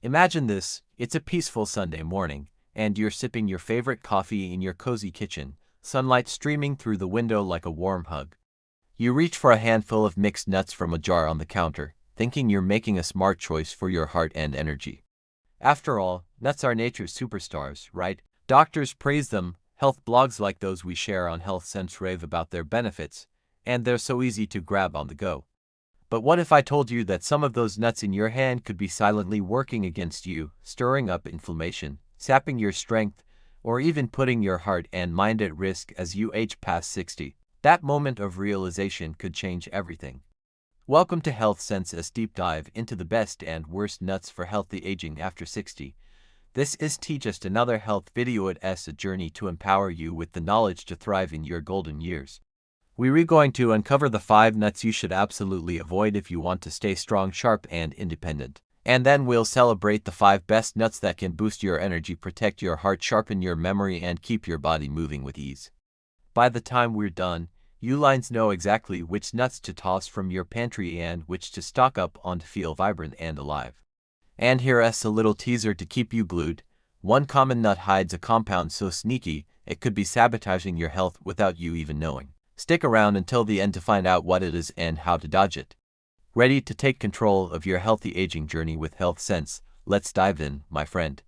Imagine this, it's a peaceful Sunday morning, and you're sipping your favorite coffee in your cozy kitchen, sunlight streaming through the window like a warm hug. You reach for a handful of mixed nuts from a jar on the counter, thinking you're making a smart choice for your heart and energy. After all, nuts are nature's superstars, right? Doctors praise them, health blogs like those we share on Health Sense rave about their benefits, and they're so easy to grab on the go. But what if I told you that some of those nuts in your hand could be silently working against you, stirring up inflammation, sapping your strength, or even putting your heart and mind at risk as you age past 60? That moment of realization could change everything. Welcome to Health Sense's deep dive into the best and worst nuts for healthy aging after 60. This is just another health video. It's a journey to empower you with the knowledge to thrive in your golden years. We're going to uncover the 5 nuts you should absolutely avoid if you want to stay strong, sharp, and independent. And then we'll celebrate the 5 best nuts that can boost your energy, protect your heart, sharpen your memory, and keep your body moving with ease. By the time we're done, you lines know exactly which nuts to toss from your pantry and which to stock up on to feel vibrant and alive. And here's a little teaser to keep you glued. One common nut hides a compound so sneaky, it could be sabotaging your health without you even knowing. Stick around until the end to find out what it is and how to dodge it. Ready to take control of your healthy aging journey with Health Sense? Let's dive in, my friend.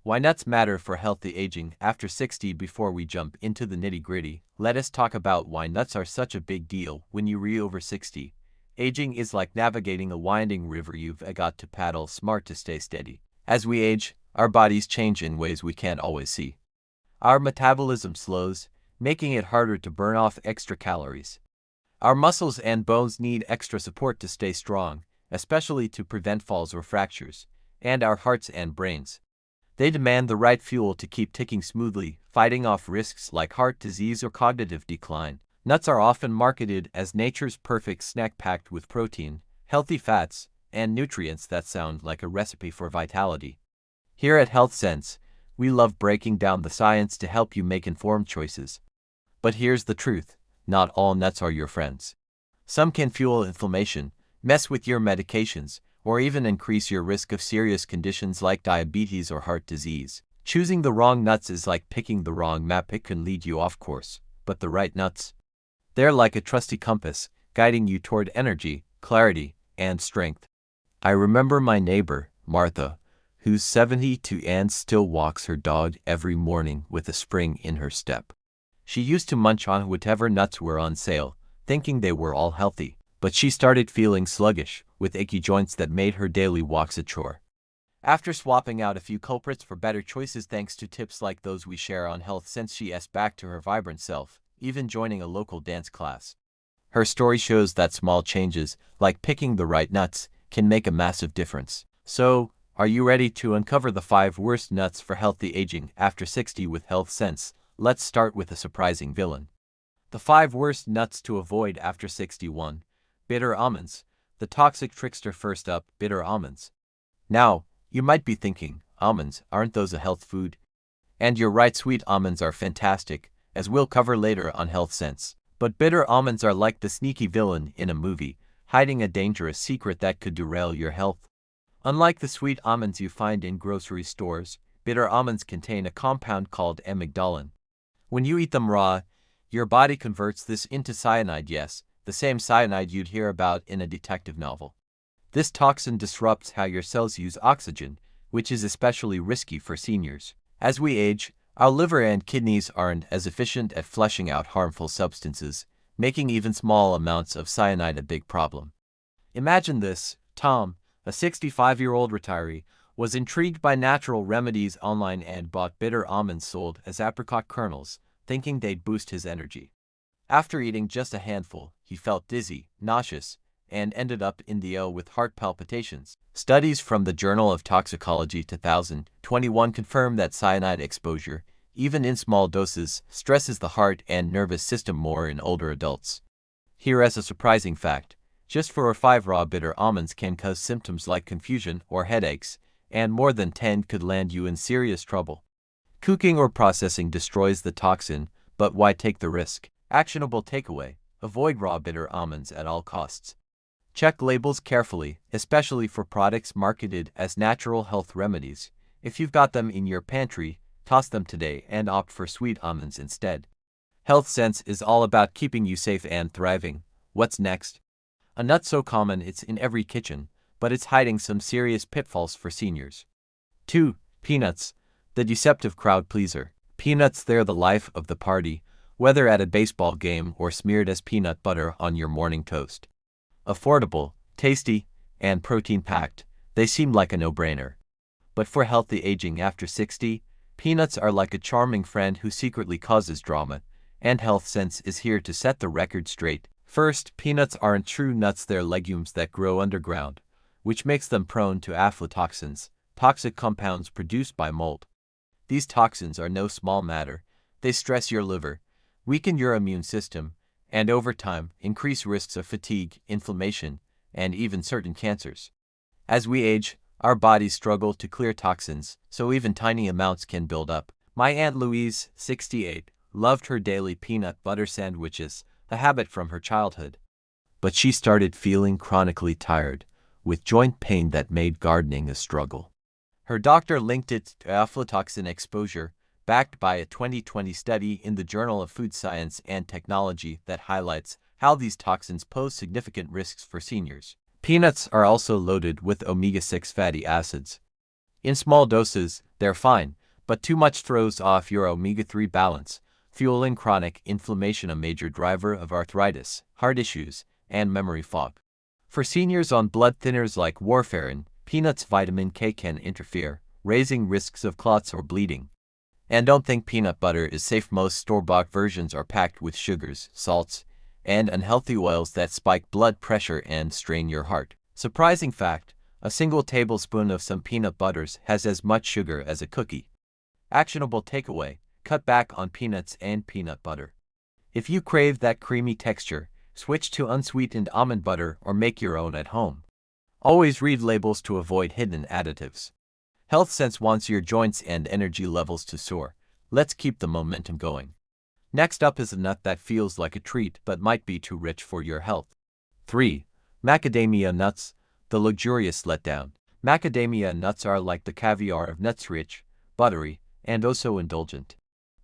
Why nuts matter for healthy aging after 60. Before we jump into the nitty-gritty, let us talk about why nuts are such a big deal when you're over 60. Aging is like navigating a winding river. You've got to paddle smart to stay steady. As we age, our bodies change in ways we can't always see. Our metabolism slows, making it harder to burn off extra calories. Our muscles and bones need extra support to stay strong, especially to prevent falls or fractures. And our hearts and brains, they demand the right fuel to keep ticking smoothly, fighting off risks like heart disease or cognitive decline. Nuts are often marketed as nature's perfect snack packed with protein, healthy fats, and nutrients that sound like a recipe for vitality. Here at Health Sense, we love breaking down the science to help you make informed choices. But here's the truth, not all nuts are your friends. Some can fuel inflammation, mess with your medications, or even increase your risk of serious conditions like diabetes or heart disease. Choosing the wrong nuts is like picking the wrong map. It can lead you off course, but the right nuts, they're like a trusty compass, guiding you toward energy, clarity, and strength. I remember my neighbor, Martha, who's 72 and still walks her dog every morning with a spring in her step. She used to munch on whatever nuts were on sale, thinking they were all healthy, but she started feeling sluggish, with achy joints that made her daily walks a chore. After swapping out a few culprits for better choices thanks to tips like those we share on Health Sense, she's back to her vibrant self, even joining a local dance class. Her story shows that small changes, like picking the right nuts, can make a massive difference. So, are you ready to uncover the 5 worst nuts for healthy aging after 60 with Health Sense? Let's start with a surprising villain. The 5 worst nuts to avoid after 61. Bitter almonds. The toxic trickster. First up, bitter almonds. Now, you might be thinking, almonds, aren't those a health food? And you're right, sweet almonds are fantastic, as we'll cover later on Health Sense. But bitter almonds are like the sneaky villain in a movie, hiding a dangerous secret that could derail your health. Unlike the sweet almonds you find in grocery stores, bitter almonds contain a compound called amygdalin. When you eat them raw, your body converts this into cyanide. Yes, the same cyanide you'd hear about in a detective novel. This toxin disrupts how your cells use oxygen, which is especially risky for seniors. As we age, our liver and kidneys aren't as efficient at flushing out harmful substances, making even small amounts of cyanide a big problem. Imagine this: Tom, a 65-year-old retiree, was intrigued by natural remedies online and bought bitter almonds sold as apricot kernels, thinking they'd boost his energy. After eating just a handful, he felt dizzy, nauseous, and ended up in the OR with heart palpitations. Studies from the Journal of Toxicology 2021 confirm that cyanide exposure, even in small doses, stresses the heart and nervous system more in older adults. Here is a surprising fact: just 4 or 5 raw bitter almonds can cause symptoms like confusion or headaches, and more than 10 could land you in serious trouble. Cooking or processing destroys the toxin, but why take the risk? Actionable takeaway: avoid raw bitter almonds at all costs. Check labels carefully, especially for products marketed as natural health remedies. If you've got them in your pantry, toss them today and opt for sweet almonds instead. Health Sense is all about keeping you safe and thriving. What's next? A nut so common it's in every kitchen, but it's hiding some serious pitfalls for seniors. 2. Peanuts, the deceptive crowd pleaser. Peanuts, they're the life of the party, whether at a baseball game or smeared as peanut butter on your morning toast. Affordable, tasty, and protein-packed, they seem like a no-brainer. But for healthy aging after 60, peanuts are like a charming friend who secretly causes drama, and Health Sense is here to set the record straight. First, peanuts aren't true nuts, they're legumes that grow underground, which makes them prone to aflatoxins, toxic compounds produced by mold. These toxins are no small matter. They stress your liver, weaken your immune system, and over time, increase risks of fatigue, inflammation, and even certain cancers. As we age, our bodies struggle to clear toxins, so even tiny amounts can build up. My Aunt Louise, 68, loved her daily peanut butter sandwiches, a habit from her childhood. But she started feeling chronically tired, with joint pain that made gardening a struggle. Her doctor linked it to aflatoxin exposure, backed by a 2020 study in the Journal of Food Science and Technology that highlights how these toxins pose significant risks for seniors. Peanuts are also loaded with omega-6 fatty acids. In small doses, they're fine, but too much throws off your omega-3 balance, fueling chronic inflammation, a major driver of arthritis, heart issues, and memory fog. For seniors on blood thinners like warfarin, peanuts' vitamin K can interfere, raising risks of clots or bleeding. And don't think peanut butter is safe. Most store-bought versions are packed with sugars, salts, and unhealthy oils that spike blood pressure and strain your heart. Surprising fact, a single tablespoon of some peanut butters has as much sugar as a cookie. Actionable takeaway: cut back on peanuts and peanut butter. If you crave that creamy texture, switch to unsweetened almond butter or make your own at home. Always read labels to avoid hidden additives. Health Sense wants your joints and energy levels to soar. Let's keep the momentum going. Next up is a nut that feels like a treat but might be too rich for your health. 3. Macadamia nuts, the luxurious letdown. Macadamia nuts are like the caviar of nuts, rich, buttery, and oh so indulgent.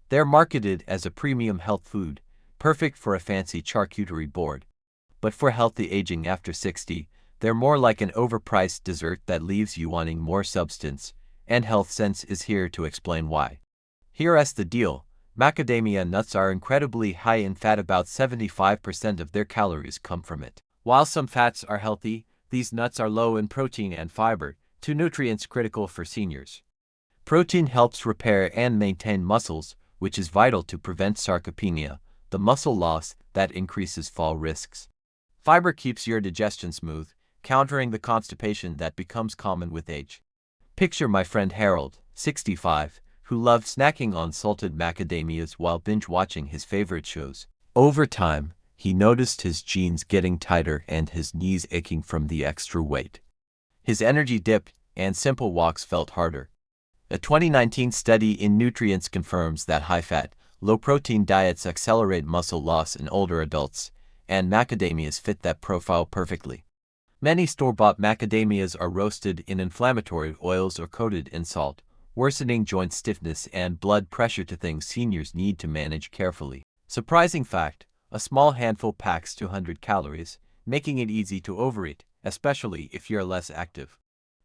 They're marketed as a premium health food, perfect for a fancy charcuterie board. But for healthy aging after 60, they're more like an overpriced dessert that leaves you wanting more substance, and Health Sense is here to explain why. Here's the deal: macadamia nuts are incredibly high in fat, about 75% of their calories come from it. While some fats are healthy, these nuts are low in protein and fiber, two nutrients critical for seniors. Protein helps repair and maintain muscles, which is vital to prevent sarcopenia, the muscle loss that increases fall risks. Fiber keeps your digestion smooth, countering the constipation that becomes common with age. Picture my friend Harold, 65, who loved snacking on salted macadamias while binge-watching his favorite shows. Over time, he noticed his jeans getting tighter and his knees aching from the extra weight. His energy dipped, and simple walks felt harder. A 2019 study in Nutrients confirms that high-fat, low-protein diets accelerate muscle loss in older adults, and macadamias fit that profile perfectly. Many store-bought macadamias are roasted in inflammatory oils or coated in salt, worsening joint stiffness and blood pressure, to things seniors need to manage carefully. Surprising fact, a small handful packs 200 calories, making it easy to overeat, especially if you're less active.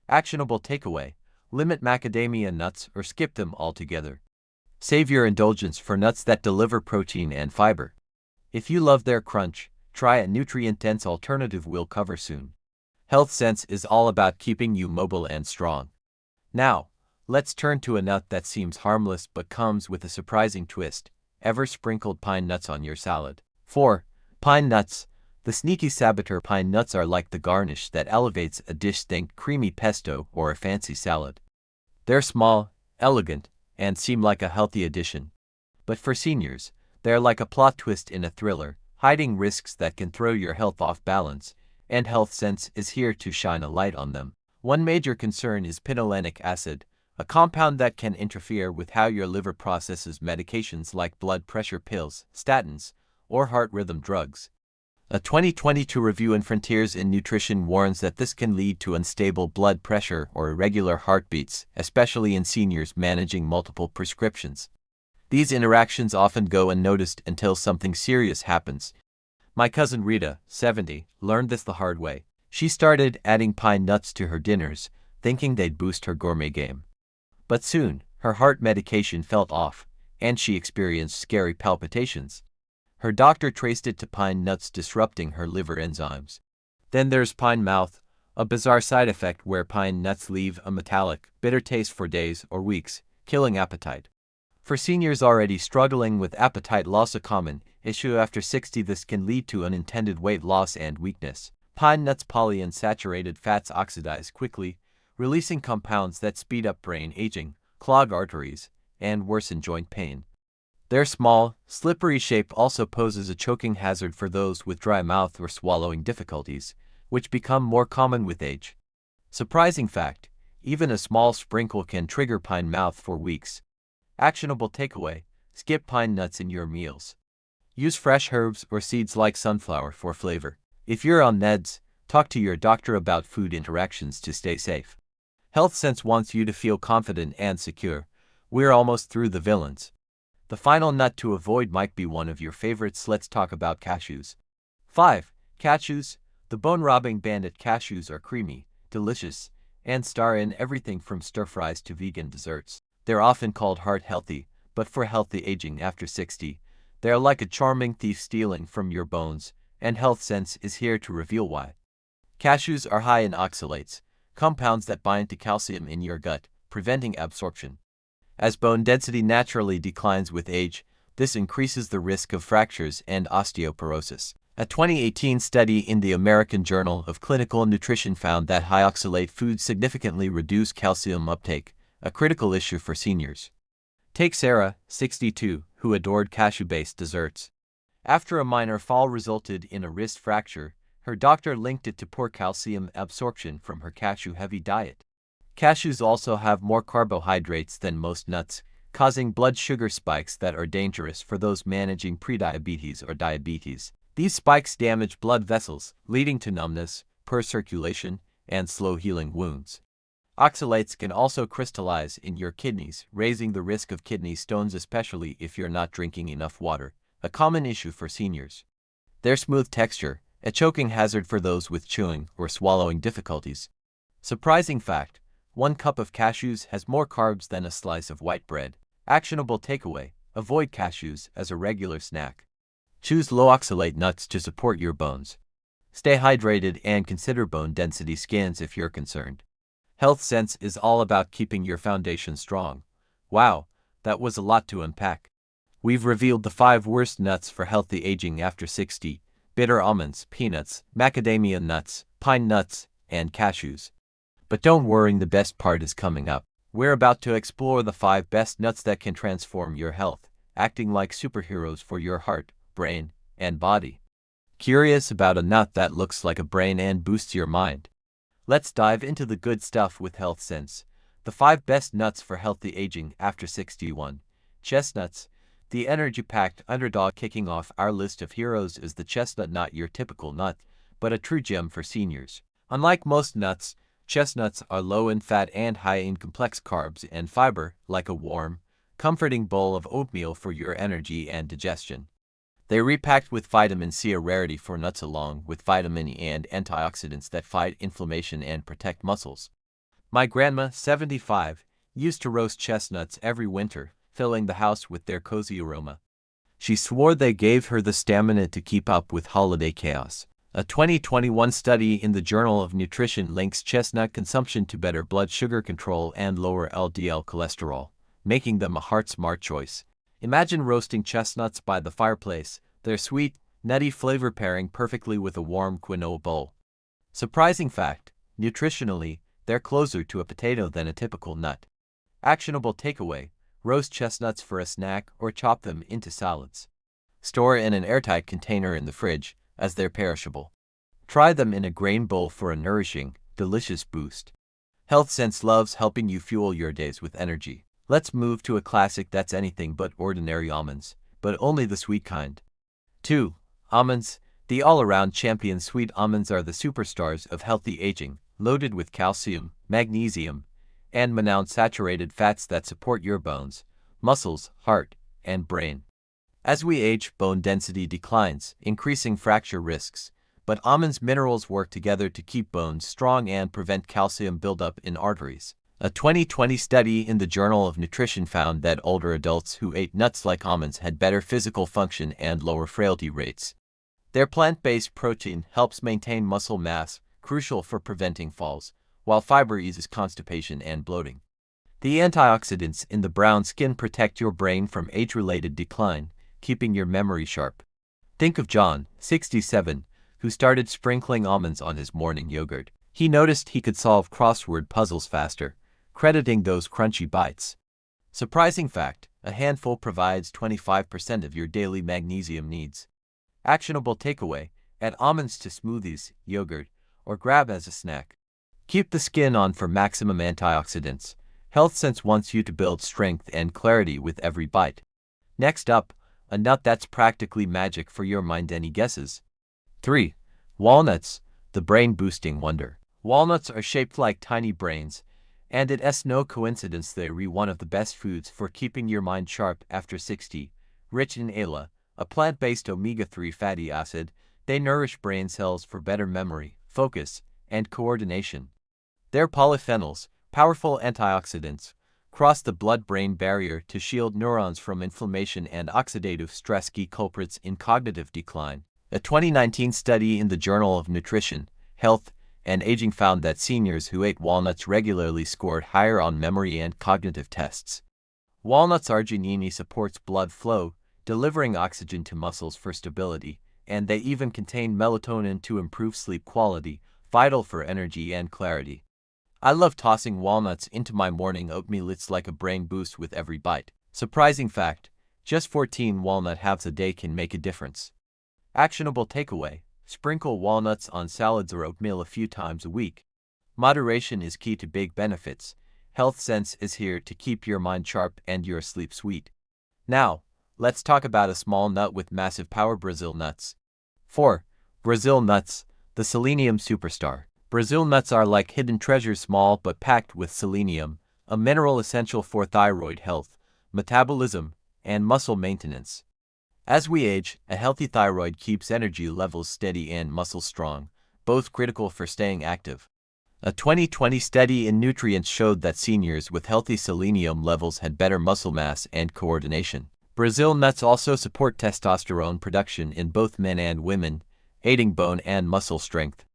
Actionable takeaway: limit macadamia nuts or skip them altogether. Save your indulgence for nuts that deliver protein and fiber. If you love their crunch, try a nutrient-dense alternative we'll cover soon. Health Sense is all about keeping you mobile and strong. Now, let's turn to a nut that seems harmless but comes with a surprising twist: ever sprinkled pine nuts on your salad? 4. Pine nuts, the sneaky saboteur. Pine nuts are like the garnish that elevates a dish. Think creamy pesto or a fancy salad. They're small, elegant, and seem like a healthy addition. But for seniors, they're like a plot twist in a thriller, hiding risks that can throw your health off balance, and Health Sense is here to shine a light on them. One major concern is phenolenic acid, a compound that can interfere with how your liver processes medications like blood pressure pills, statins, or heart rhythm drugs. A 2022 review in Frontiers in Nutrition warns that this can lead to unstable blood pressure or irregular heartbeats, especially in seniors managing multiple prescriptions. These interactions often go unnoticed until something serious happens. My cousin Rita, 70, learned this the hard way. She started adding pine nuts to her dinners, thinking they'd boost her gourmet game. But soon, her heart medication felt off, and she experienced scary palpitations. Her doctor traced it to pine nuts disrupting her liver enzymes. Then there's pine mouth, a bizarre side effect where pine nuts leave a metallic, bitter taste for days or weeks, killing appetite. For seniors already struggling with appetite loss, a common issue after 60, this can lead to unintended weight loss and weakness. Pine nuts polyunsaturated fats oxidize quickly, releasing compounds that speed up brain aging, clog arteries, and worsen joint pain. Their small, slippery shape also poses a choking hazard for those with dry mouth or swallowing difficulties, which become more common with age. Surprising fact, even a small sprinkle can trigger pine mouth for weeks. Actionable takeaway: skip pine nuts in your meals. Use fresh herbs or seeds like sunflower for flavor. If you're on meds, talk to your doctor about food interactions to stay safe. Health Sense wants you to feel confident and secure. We're almost through the villains. The final nut to avoid might be one of your favorites. Let's talk about cashews. 5. Cashews. The bone-robbing bandit cashews are creamy, delicious, and star in everything from stir-fries to vegan desserts. They're often called heart-healthy, but for healthy aging after 60, they're like a charming thief stealing from your bones, and Health Sense is here to reveal why. Cashews are high in oxalates, compounds that bind to calcium in your gut, preventing absorption. As bone density naturally declines with age, this increases the risk of fractures and osteoporosis. A 2018 study in the American Journal of Clinical Nutrition found that high oxalate foods significantly reduce calcium uptake, a critical issue for seniors. Take Sarah, 62, who adored cashew-based desserts. After a minor fall resulted in a wrist fracture, her doctor linked it to poor calcium absorption from her cashew-heavy diet. Cashews also have more carbohydrates than most nuts, causing blood sugar spikes that are dangerous for those managing prediabetes or diabetes. These spikes damage blood vessels, leading to numbness, poor circulation, and slow-healing wounds. Oxalates can also crystallize in your kidneys, raising the risk of kidney stones, especially if you're not drinking enough water, a common issue for seniors. Their smooth texture, a choking hazard for those with chewing or swallowing difficulties. Surprising fact: 1 cup of cashews has more carbs than a slice of white bread. Actionable takeaway: avoid cashews as a regular snack. Choose low-oxalate nuts to support your bones. Stay hydrated and consider bone density scans if you're concerned. Health Sense is all about keeping your foundation strong. Wow, that was a lot to unpack. We've revealed the 5 worst nuts for healthy aging after 60: bitter almonds, peanuts, macadamia nuts, pine nuts, and cashews. But don't worry, the best part is coming up. We're about to explore the 5 best nuts that can transform your health, acting like superheroes for your heart, brain, and body. Curious about a nut that looks like a brain and boosts your mind? Let's dive into the good stuff with Health Sense. The 5 best nuts for healthy aging after 61. Chestnuts. The energy-packed underdog kicking off our list of heroes is the chestnut. Not your typical nut, but a true gem for seniors. Unlike most nuts, chestnuts are low in fat and high in complex carbs and fiber, like a warm, comforting bowl of oatmeal for your energy and digestion. They're repacked with vitamin C, a rarity for nuts, along with vitamin E and antioxidants that fight inflammation and protect muscles. My grandma, 75, used to roast chestnuts every winter, filling the house with their cozy aroma. She swore they gave her the stamina to keep up with holiday chaos. A 2021 study in the Journal of Nutrition links chestnut consumption to better blood sugar control and lower LDL cholesterol, making them a heart-smart choice. Imagine roasting chestnuts by the fireplace, their sweet, nutty flavor pairing perfectly with a warm quinoa bowl. Surprising fact: nutritionally, they're closer to a potato than a typical nut. Actionable takeaway: roast chestnuts for a snack or chop them into salads. Store in an airtight container in the fridge, as they're perishable. Try them in a grain bowl for a nourishing, delicious boost. Health Sense loves helping you fuel your days with energy. Let's move to a classic that's anything but ordinary: almonds, but only the sweet kind. 2. Almonds. The all-around champion sweet almonds are the superstars of healthy aging, loaded with calcium, magnesium, and monounsaturated fats that support your bones, muscles, heart, and brain. As we age, bone density declines, increasing fracture risks, but almonds' minerals work together to keep bones strong and prevent calcium buildup in arteries. A 2020 study in the Journal of Nutrition found that older adults who ate nuts like almonds had better physical function and lower frailty rates. Their plant-based protein helps maintain muscle mass, crucial for preventing falls, while fiber eases constipation and bloating. The antioxidants in the brown skin protect your brain from age-related decline, keeping your memory sharp. Think of John, 67, who started sprinkling almonds on his morning yogurt. He noticed he could solve crossword puzzles faster, crediting those crunchy bites. Surprising fact, a handful provides 25% of your daily magnesium needs. Actionable takeaway, add almonds to smoothies, yogurt, or grab as a snack. Keep the skin on for maximum antioxidants. HealthSense wants you to build strength and clarity with every bite. Next up, a nut that's practically magic for your mind. Any guesses? 3. Walnuts, the brain-boosting wonder. Walnuts are shaped like tiny brains, and it's no coincidence they're one of the best foods for keeping your mind sharp after 60. Rich in ALA, a plant-based omega-3 fatty acid, they nourish brain cells for better memory, focus, and coordination. Their polyphenols, powerful antioxidants, cross the blood-brain barrier to shield neurons from inflammation and oxidative stress, key culprits in cognitive decline. A 2019 study in the Journal of Nutrition, Health, and Aging found that seniors who ate walnuts regularly scored higher on memory and cognitive tests. Walnuts' arginine supports blood flow, delivering oxygen to muscles for stability, and they even contain melatonin to improve sleep quality, vital for energy and clarity. I love tossing walnuts into my morning oatmeal. It's like a brain boost with every bite. Surprising fact, just 14 walnut halves a day can make a difference. Actionable takeaway, sprinkle walnuts on salads or oatmeal a few times a week. Moderation is key to big benefits. HealthSense is here to keep your mind sharp and your sleep sweet. Now, let's talk about a small nut with massive power: Brazil nuts. 4. Brazil nuts, the selenium superstar. Brazil nuts are like hidden treasures, small but packed with selenium, a mineral essential for thyroid health, metabolism, and muscle maintenance. As we age, a healthy thyroid keeps energy levels steady and muscles strong, both critical for staying active. A 2020 study in Nutrients showed that seniors with healthy selenium levels had better muscle mass and coordination. Brazil nuts also support testosterone production in both men and women, aiding bone and muscle strength.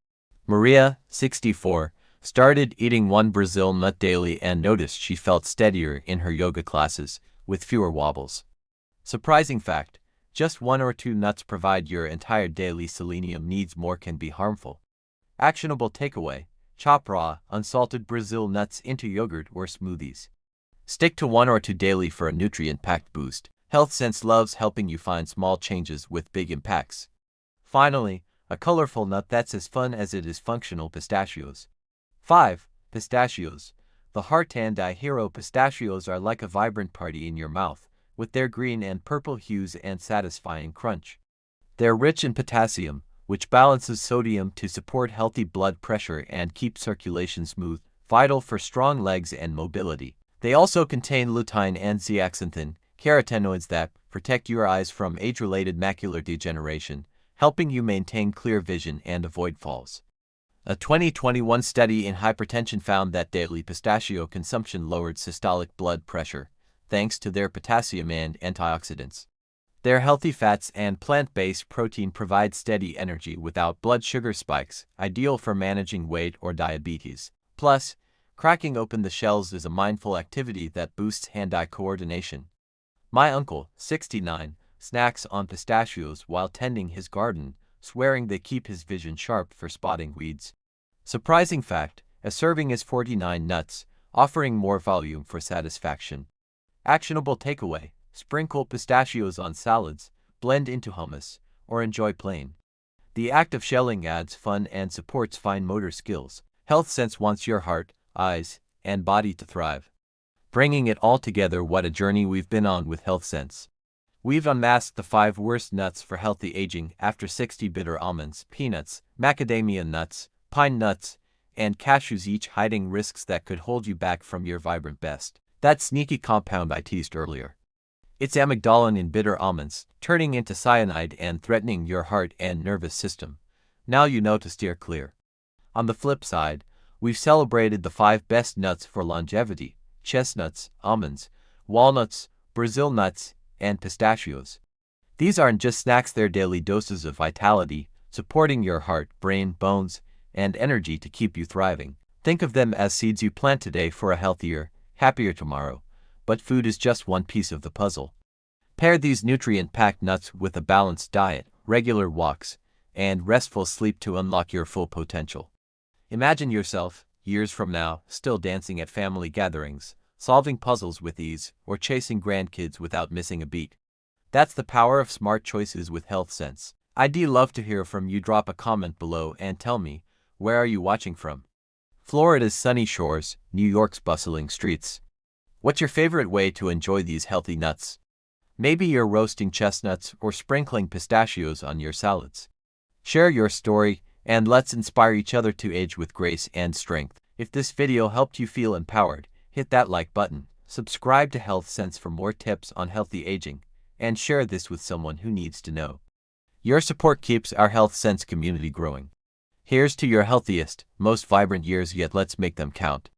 Maria, 64, started eating one Brazil nut daily and noticed she felt steadier in her yoga classes, with fewer wobbles. Surprising fact, just 1 or 2 nuts provide your entire daily selenium needs. More can be harmful. Actionable takeaway, chop raw, unsalted Brazil nuts into yogurt or smoothies. Stick to 1 or 2 daily for a nutrient-packed boost. HealthSense loves helping you find small changes with big impacts. Finally, a colorful nut that's as fun as it is functional: pistachios. 5. Pistachios, the heart and eye hero. Pistachios are like a vibrant party in your mouth, with their green and purple hues and satisfying crunch. They're rich in potassium, which balances sodium to support healthy blood pressure and keep circulation smooth, vital for strong legs and mobility. They also contain lutein and zeaxanthin, carotenoids that protect your eyes from age-related macular degeneration, helping you maintain clear vision and avoid falls. A 2021 study in hypertension found that daily pistachio consumption lowered systolic blood pressure, thanks to their potassium and antioxidants. Their healthy fats and plant-based protein provide steady energy without blood sugar spikes, ideal for managing weight or diabetes. Plus, cracking open the shells is a mindful activity that boosts hand-eye coordination. My uncle, 69, snacks on pistachios while tending his garden, swearing they keep his vision sharp for spotting weeds. Surprising fact, a serving is 49 nuts, offering more volume for satisfaction. Actionable takeaway, sprinkle pistachios on salads, blend into hummus, or enjoy plain. The act of shelling adds fun and supports fine motor skills. HealthSense wants your heart, eyes, and body to thrive. Bringing it all together, what a journey we've been on with HealthSense. We've unmasked the 5 worst nuts for healthy aging after 60 bitter almonds, peanuts, macadamia nuts, pine nuts, and cashews, each hiding risks that could hold you back from your vibrant best. That sneaky compound I teased earlier. It's amygdalin in bitter almonds, turning into cyanide and threatening your heart and nervous system. Now you know to steer clear. On the flip side, we've celebrated the 5 best nuts for longevity: chestnuts, almonds, walnuts, Brazil nuts, and pistachios. These aren't just snacks, they're daily doses of vitality, supporting your heart, brain, bones, and energy to keep you thriving. Think of them as seeds you plant today for a healthier, happier tomorrow. But food is just one piece of the puzzle. Pair these nutrient-packed nuts with a balanced diet, regular walks, and restful sleep to unlock your full potential. Imagine yourself, years from now, still dancing at family gatherings, solving puzzles with ease, or chasing grandkids without missing a beat. That's the power of smart choices with health sense. I'd love to hear from you. Drop a comment below and tell me, where are you watching from? Florida's sunny shores, New York's bustling streets. What's your favorite way to enjoy these healthy nuts? Maybe you're roasting chestnuts or sprinkling pistachios on your salads. Share your story, and let's inspire each other to age with grace and strength. If this video helped you feel empowered, hit that like button, subscribe to Health Sense for more tips on healthy aging, and share this with someone who needs to know. Your support keeps our Health Sense community growing. Here's to your healthiest, most vibrant years yet. Let's make them count.